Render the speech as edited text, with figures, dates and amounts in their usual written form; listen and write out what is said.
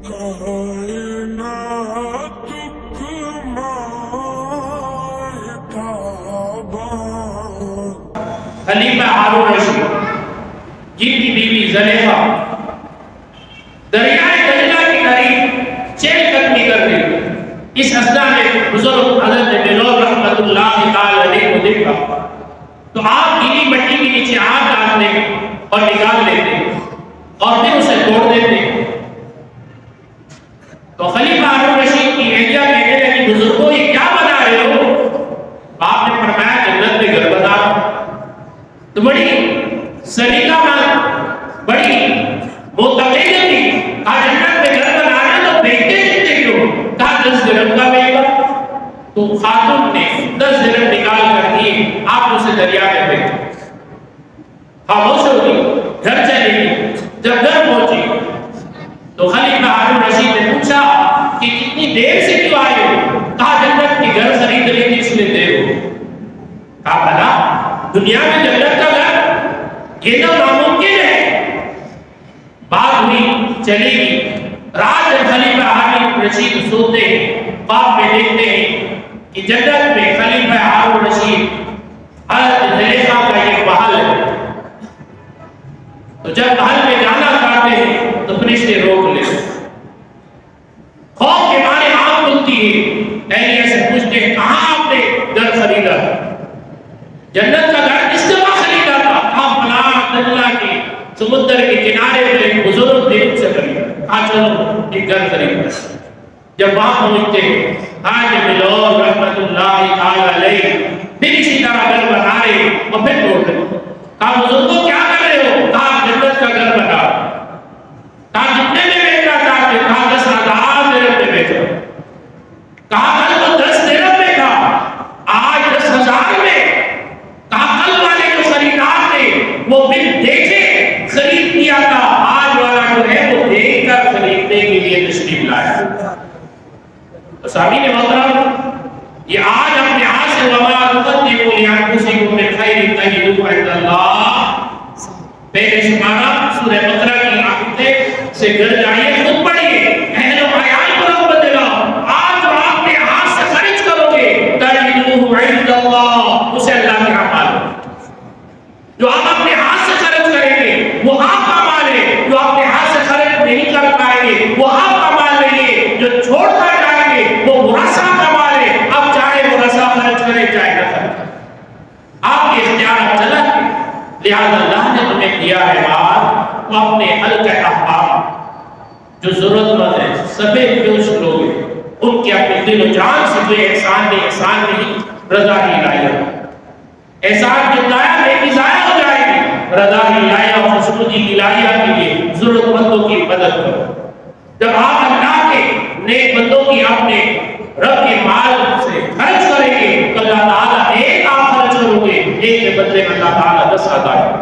خلیفہ ہارون رشید جن کی بیوی زلیخا دریائے دجلہ کے قریب چہل قدمی کر گئی۔ اس اثنا میں بزرگ حضرت بلال رحمت اللہ تعالی علیہ کو دیکھا تو آپ گیلی مٹی کے نیچے ہاتھ ڈالتے اور نکال لیتے اور پھر اسے توڑ دیتے۔ تو خلیفہ ہارون رشید کی اہلیہ کہنے لگی بزرگوں یہ کیا بنا رہے ہو؟ آپ نے فرمایا جنت میں گھر بنا۔ تو بڑی سلیقہ مند بڑی معتقد تھی، کہا جنت میں گھر بنا رہے تو بیچتے کتنے کیوں؟ کہا 10 درہم کا بیچا۔ تو خاتون نے 10 درہم نکال کر دیے، آپ اسے دریا میں پھینک۔ خاموش ہو گئی، گھر چلے گئی۔ جب گھر پہنچی تو خلیفہ ہارون رشید نے پوچھا کہ کتنی دیر سے کیوں آئے ہو؟ کہا جنت کی گھر خرید لی تھی اس لیے دیر ہو۔ کہا بھلا دنیا میں جنت کا گھر یہ تو ناممکن ہے۔ بات ہوئی چلے گی، رات جب خلیفہ ہارون رشید سوتے ہیں خواب میں دیکھتے ہیں کہ جنت میں خلیفہ ہارون رشید حضرت زلیخا کا یہ محل ہے۔ تو جب محل میں جانا چاہتے ہیں تو فرشتے روک لیتے، خوف کے مارے آنکھ کھلتی ہے، اہلیہ سے پوچھتے ہیں کہاں آپ نے گھر خریدا؟ جنت کا گھر کس جگہ خریدا تھا؟ آپ فلاں دجلہ کے سمندر کے کنارے پہ ایک بزرگ تھے ان سے خریدا۔ کہا چلو ایک گھر خریدا۔ جب وہاں پہنچتے ہیں حاجی بلال رحمت اللہ تعالی علیہ پھر اسی طرح گھر بنا رہے اور پھر توڑ رہے۔ کہا بزرگوں کیا کر رہے ہو؟ کہا جنت کا گھر بنا۔ کہا کتنے میں بیچنا چاہتے؟ کہا 10,000 درہم میں بیچو۔ کہا کل تو 10 درہم میں تھا، آج 10,000 میں۔ کہا کل والے جو خریدار تھے وہ بل دیکھے خرید کیا تھا، آج والا جو ہے وہ دیکھ کر خریدنے کے لیے تشریف لایا۔ تو سامعین محترم یہ آج اپنے ہاتھ سے وما تقدموا لانفسکم من خیر تجدوہ عند اللہ پہلے شمارہ سورہ بقرہ کی آیتیں سے گھر جائیے، خود پڑھیے، اہل و عیال کو رغبت دلاؤ۔ آج جو آپ نے ہاتھ سے خرچ کرو گے تجدوہ عند اللہ اسے اللہ کے اعمال، جو آپ اپنے ہاتھ سے خرچ کریں گے وہ آپ کا مال ہے، جو اپنے ہاتھ سے خرچ نہیں کر پائیں گے وہ آپ کا مال نہیں ہے، جو چھوڑ کر جائیں گے وہ ورثہ کا مال ہے۔ اب چاہے ورثہ خرچ کرے چاہے نہ خرچ، آپ کے اختیار اب چلا ہے۔ لہذا اللہ نے تمہیں دیا ہے مال، تو اپنے حلقہ احباب جو ضرورت مند ہے سفید جوش لوگ ہیں ان کے اپنے دل و جان سے جو احسان دے، احسان نہیں رضا ہی لائے، احسان جو لایا نیکی ضائع ہو جائے گی، رضا ہی لایا اور خوشنودی دلائیا کے لیے ضرورت مندوں کی مدد کرو۔ جب آپ اللہ کے نیک بندوں کی اپنے رب کے مال سے خرچ کریں گے تو اللہ تعالیٰ ایک آپ خرچ کرو گے، ایک کے بدلے میں اللہ تعالیٰ 10 عطا ہے۔